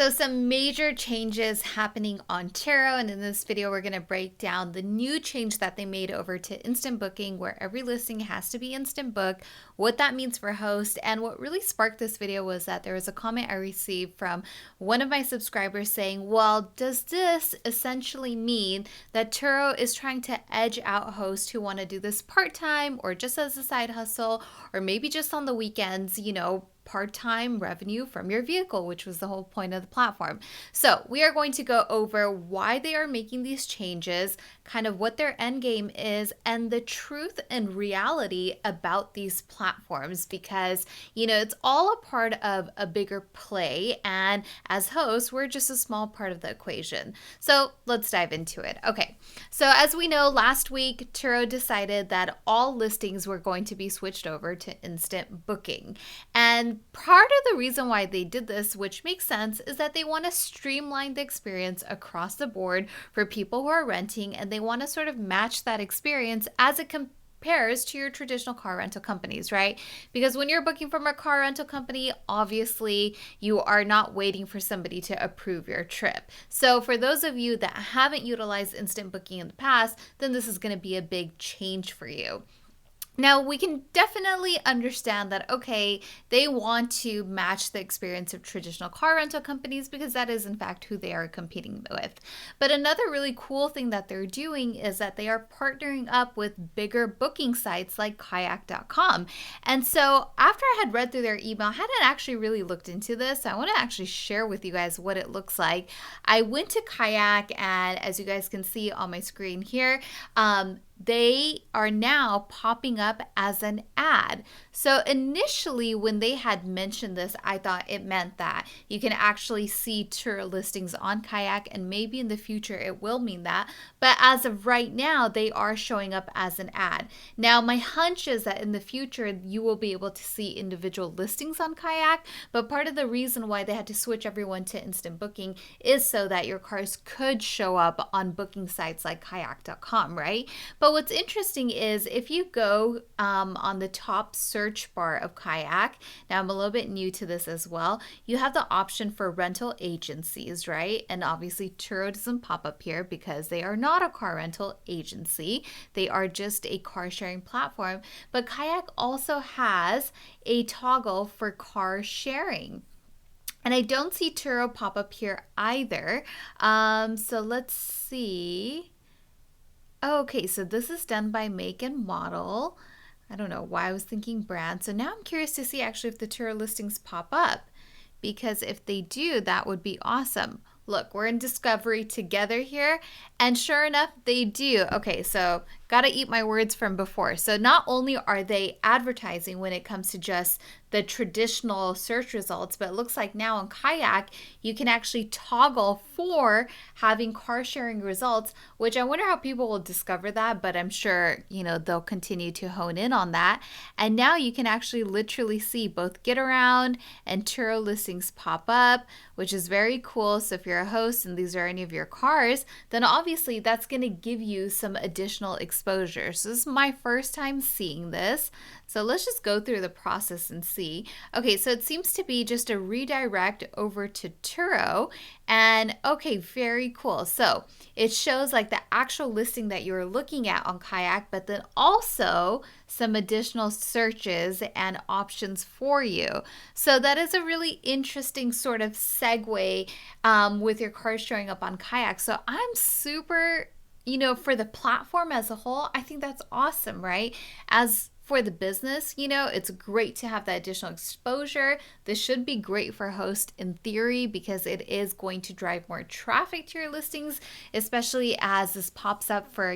So some major changes happening on Turo, and in this video we're going to break down the new change that they made over to instant booking, where every listing has to be instant book, what that means for hosts. And what really sparked this video was that there was a comment I received from one of my subscribers saying, well, does this essentially mean that Turo is trying to edge out hosts who want to do this part-time or just as a side hustle, or maybe just on the weekends, part-time revenue from your vehicle, which was the whole point of the platform. So we are going to go over why they are making these changes, kind of what their end game is, and the truth and reality about these platforms, because it's all a part of a bigger play, and as hosts we're just a small part of the equation. So let's dive into it. Okay, so as we know, last week Turo decided that all listings were going to be switched over to instant booking, and part of the reason why they did this, which makes sense, is that they want to streamline the experience across the board for people who are renting, and they want to sort of match that experience as it compares to your traditional car rental companies, right? Because when you're booking from a car rental company, obviously you are not waiting for somebody to approve your trip. So for those of you that haven't utilized instant booking in the past, then this is going to be a big change for you. Now, we can definitely understand that, okay, they want to match the experience of traditional car rental companies because that is, in fact, who they are competing with. But another really cool thing that they're doing is that they are partnering up with bigger booking sites like kayak.com. And so after I had read through their email, I hadn't actually really looked into this. I want to actually share with you guys what it looks like. I went to Kayak, and as you guys can see on my screen here, they are now popping up as an ad. So initially when they had mentioned this, I thought it meant that you can actually see Turo listings on Kayak, and maybe in the future it will mean that. But as of right now, they are showing up as an ad. Now, my hunch is that in the future you will be able to see individual listings on Kayak, but part of the reason why they had to switch everyone to instant booking is so that your cars could show up on booking sites like kayak.com, right? But what's interesting is if you go on the top search bar of Kayak, now I'm a little bit new to this as well, you have the option for rental agencies, right? And obviously Turo doesn't pop up here because they are not a car rental agency. They are just a car sharing platform. But Kayak also has a toggle for car sharing. And I don't see Turo pop up here either. So let's see. Okay, so this is done by make and model. I don't know why I was thinking brand. So now I'm curious to see actually if the Turo listings pop up, because if they do, that would be awesome. Look, we're in discovery together here, and sure enough, they do. Okay, so gotta eat my words from before. So not only are they advertising when it comes to just the traditional search results, but it looks like now on Kayak, you can actually toggle for having car sharing results, which I wonder how people will discover that, but I'm sure, they'll continue to hone in on that. And now you can actually literally see both Get Around and Turo listings pop up, which is very cool. So if you're a host and these are any of your cars, then obviously that's going to give you some additional exposure. So this is my first time seeing this. So let's just go through the process and see. Okay, so it seems to be just a redirect over to Turo. And okay, very cool. So it shows like the actual listing that you're looking at on Kayak, but then also some additional searches and options for you. So that is a really interesting sort of segue with your cars showing up on Kayak. So I'm super, for the platform as a whole, I think that's awesome, right? As for the business, it's great to have that additional exposure. This should be great for hosts in theory because it is going to drive more traffic to your listings, especially as this pops up for,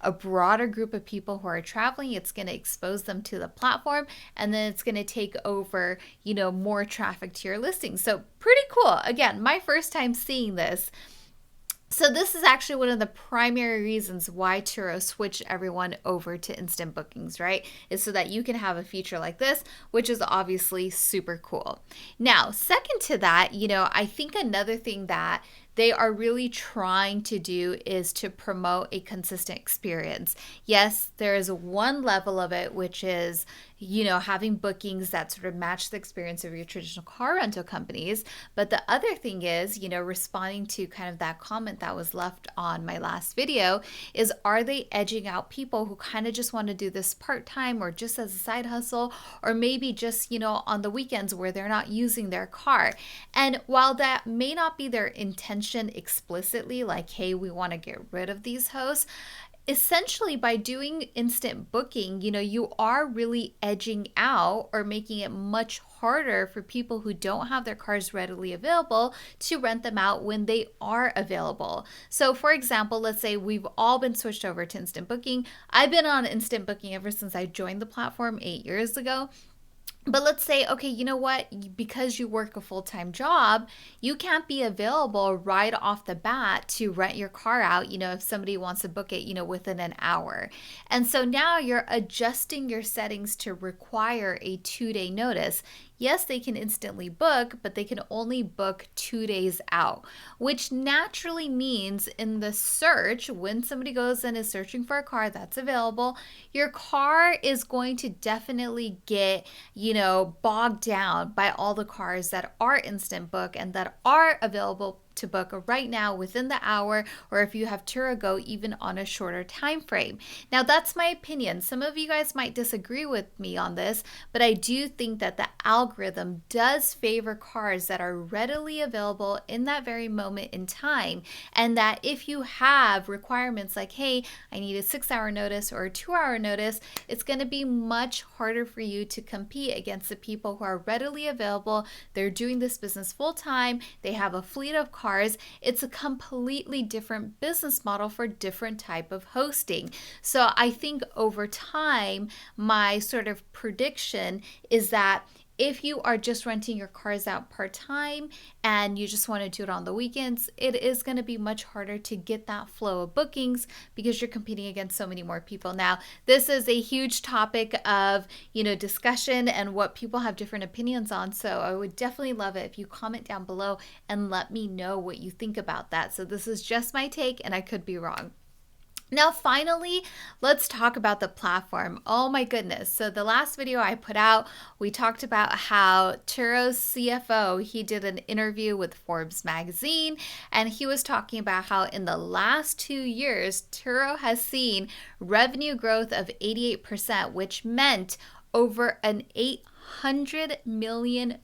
a broader group of people who are traveling. It's going to expose them to the platform, and then it's going to take over, more traffic to your listings. So pretty cool. Again, my first time seeing this. So this is actually one of the primary reasons why Turo switched everyone over to instant bookings, right? Is so that you can have a feature like this, which is obviously super cool. Now, second to that, I think another thing that they are really trying to do is to promote a consistent experience. Yes, there is one level of it, which is, having bookings that sort of match the experience of your traditional car rental companies. But the other thing is, responding to kind of that comment that was left on my last video is, are they edging out people who kind of just want to do this part-time or just as a side hustle, or maybe just, on the weekends where they're not using their car? And while that may not be their intention explicitly, like, hey, we want to get rid of these hosts, essentially by doing instant booking, you are really edging out or making it much harder for people who don't have their cars readily available to rent them out when they are available. So for example, let's say we've all been switched over to instant booking. I've been on instant booking ever since I joined the platform 8 years ago. But let's say, okay, you know what? Because you work a full-time job, you can't be available right off the bat to rent your car out, if somebody wants to book it, within an hour. And so now you're adjusting your settings to require a 2-day notice. Yes, they can instantly book, but they can only book 2 days out, which naturally means in the search, when somebody goes and is searching for a car that's available, your car is going to definitely get, bogged down by all the cars that are instant book and that are available to book right now within the hour, or if you have Turo Go, even on a shorter time frame. Now, that's my opinion. Some of you guys might disagree with me on this, but I do think that the algorithm does favor cars that are readily available in that very moment in time, and that if you have requirements like, hey, I need a 6-hour notice or a 2-hour notice, it's going to be much harder for you to compete against the people who are readily available. They're doing this business full time. They have a fleet of cars. It's a completely different business model for different type of hosting. So I think over time, my sort of prediction is that if you are just renting your cars out part-time and you just want to do it on the weekends, it is going to be much harder to get that flow of bookings because you're competing against so many more people. Now, this is a huge topic of, discussion and what people have different opinions on. So I would definitely love it if you comment down below and let me know what you think about that. So this is just my take and I could be wrong. Now, finally, let's talk about the platform. Oh my goodness. So the last video I put out, we talked about how Turo's CFO, he did an interview with Forbes magazine, and he was talking about how in the last 2 years, Turo has seen revenue growth of 88%, which meant over an $800 million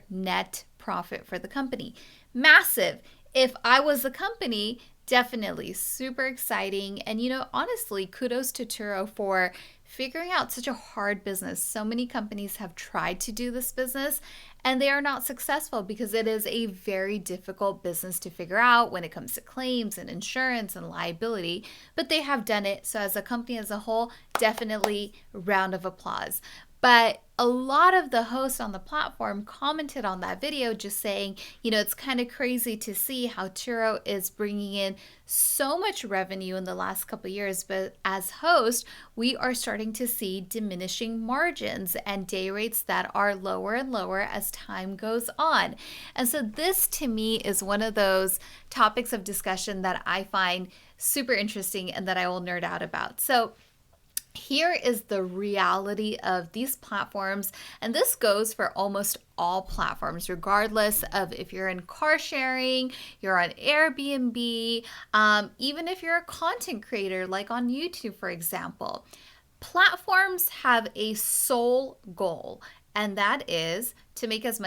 net profit for the company. Massive. If I was the company, definitely super exciting. And, honestly, kudos to Turo for figuring out such a hard business. So many companies have tried to do this business and they are not successful because it is a very difficult business to figure out when it comes to claims and insurance and liability, but they have done it. So as a company as a whole, definitely round of applause. But a lot of the hosts on the platform commented on that video just saying, it's kind of crazy to see how Turo is bringing in so much revenue in the last couple of years, but as host, we are starting to see diminishing margins and day rates that are lower and lower as time goes on. And so this to me is one of those topics of discussion that I find super interesting and that I will nerd out about. So here is the reality of these platforms, and this goes for almost all platforms, regardless of if you're in car sharing, you're on Airbnb, even if you're a content creator like on YouTube, for example. Platforms have a sole goal, and that is to make as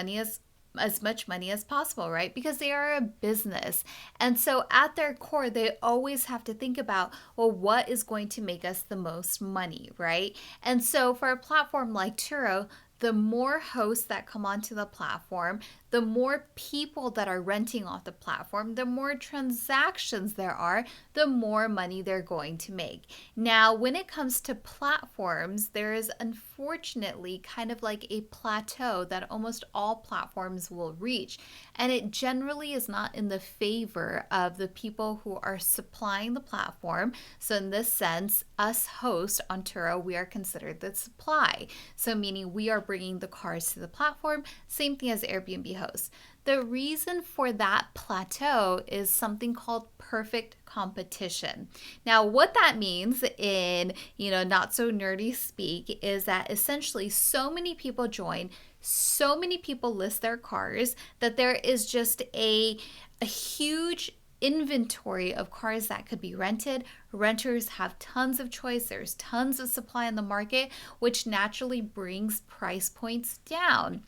much money as possible, right? Because they are a business. And so at their core, they always have to think about, well, what is going to make us the most money, right? And so for a platform like Turo, the more hosts that come onto the platform, the more people that are renting off the platform, the more transactions there are, the more money they're going to make. Now, when it comes to platforms, there is unfortunately kind of like a plateau that almost all platforms will reach. And it generally is not in the favor of the people who are supplying the platform. So in this sense, us hosts on Turo, we are considered the supply. So meaning we are bringing the cars to the platform, same thing as Airbnb hosts. The reason for that plateau is something called perfect competition. Now, what that means in, not so nerdy speak is that essentially so many people join, so many people list their cars that there is just a huge inventory of cars that could be rented. Renters have tons of choice. There's tons of supply in the market, which naturally brings price points down.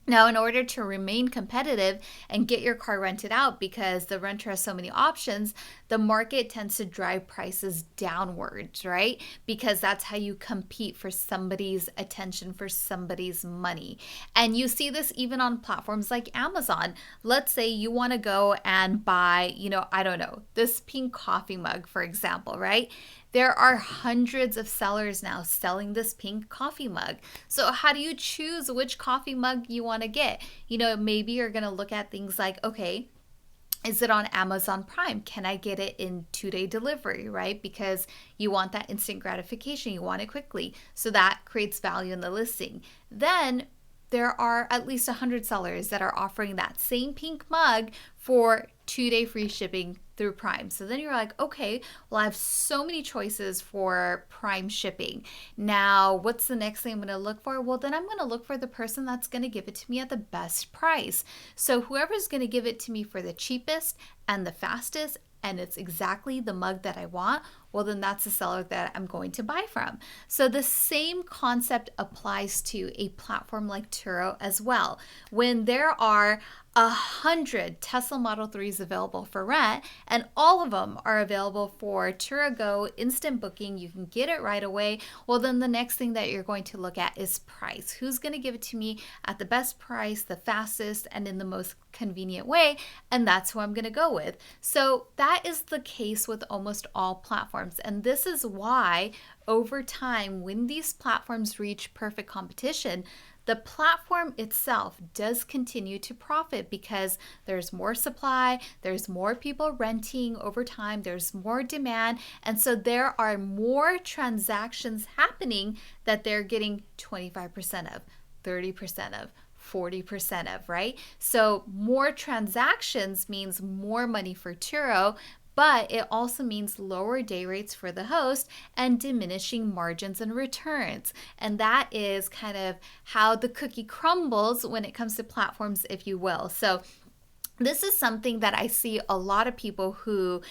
Now, in order to remain competitive and get your car rented out, because the renter has so many options, the market tends to drive prices downwards, right? Because that's how you compete for somebody's attention, for somebody's money. And you see this even on platforms like Amazon. Let's say you want to go and buy, I don't know, this pink coffee mug, for example, right? There are hundreds of sellers now selling this pink coffee mug. So how do you choose which coffee mug you want to get? Maybe you're going to look at things like, okay, is it on Amazon Prime? Can I get it in 2-day delivery, right? Because you want that instant gratification. You want it quickly. So that creates value in the listing. Then there are at least 100 sellers that are offering that same pink mug for 2-day free shipping through Prime. So then you're like, okay, well, I have so many choices for Prime shipping. Now, what's the next thing I'm going to look for? Well, then I'm going to look for the person that's going to give it to me at the best price. So whoever's going to give it to me for the cheapest and the fastest, and it's exactly the mug that I want, well, then that's the seller that I'm going to buy from. So the same concept applies to a platform like Turo as well. When there are 100 Tesla Model 3s available for rent, and all of them are available for Turo Go instant booking, you can get it right away. Well, then the next thing that you're going to look at is price. Who's going to give it to me at the best price, the fastest, and in the most convenient way? And that's who I'm going to go with. So that is the case with almost all platforms. And this is why over time, when these platforms reach perfect competition, the platform itself does continue to profit because there's more supply, there's more people renting over time, there's more demand, and so there are more transactions happening that they're getting 25% of, 30% of, 40% of, right? So more transactions means more money for Turo, but it also means lower day rates for the host and diminishing margins and returns. And that is kind of how the cookie crumbles when it comes to platforms, if you will. So this is something that I see a lot of people who,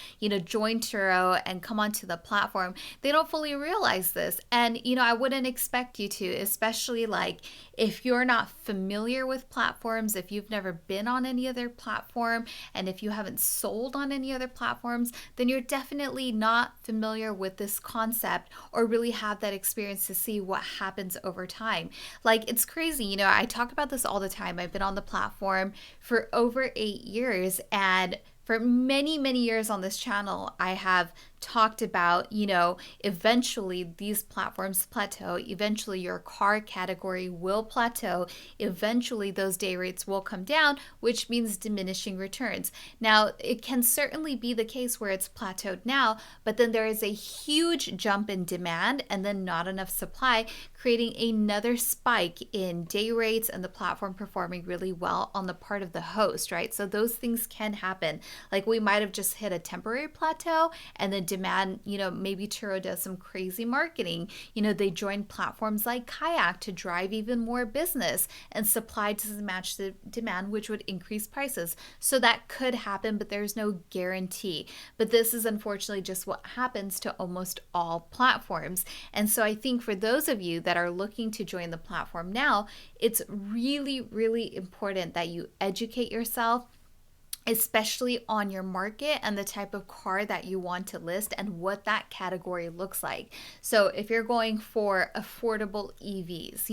join Turo and come onto the platform. They don't fully realize this. And, I wouldn't expect you to, especially like if you're not familiar with platforms, if you've never been on any other platform, and if you haven't sold on any other platforms, then you're definitely not familiar with this concept or really have that experience to see what happens over time. Like, it's crazy. I talk about this all the time. I've been on the platform for over 8 years, and for many, many years on this channel, I have talked about, eventually these platforms plateau. Eventually your car category will plateau. Eventually those day rates will come down, which means diminishing returns. Now, it can certainly be the case where it's plateaued now, but then there is a huge jump in demand and then not enough supply, creating another spike in day rates and the platform performing really well on the part of the host, right? So those things can happen. Like, we might have just hit a temporary plateau and then demand, maybe Turo does some crazy marketing. They join platforms like Kayak to drive even more business, and supply doesn't match the demand, which would increase prices. So that could happen, but there's no guarantee. But this is unfortunately just what happens to almost all platforms. And so I think for those of you that are looking to join the platform now, it's really, really important that you educate yourself, especially on your market and the type of car that you want to list and what that category looks like. So if you're going for affordable EVs,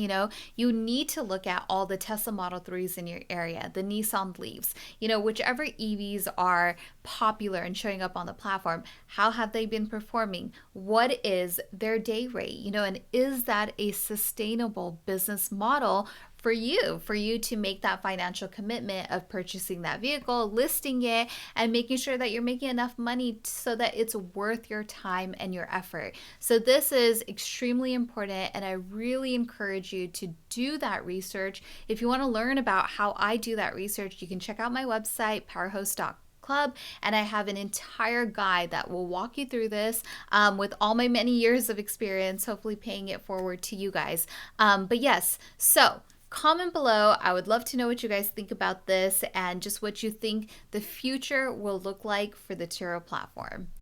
you need to look at all the Tesla Model 3s in your area, the Nissan Leafs, whichever EVs are popular and showing up on the platform. How have they been performing? What is their day rate? And is that a sustainable business model for you to make that financial commitment of purchasing that vehicle, listing it, and making sure that you're making enough money so that it's worth your time and your effort. So this is extremely important, and I really encourage you to do that research. If you want to learn about how I do that research, you can check out my website, powerhost.club, and I have an entire guide that will walk you through this with all my many years of experience, hopefully paying it forward to you guys. But yes, so comment below. I would love to know what you guys think about this and just what you think the future will look like for the Turo platform.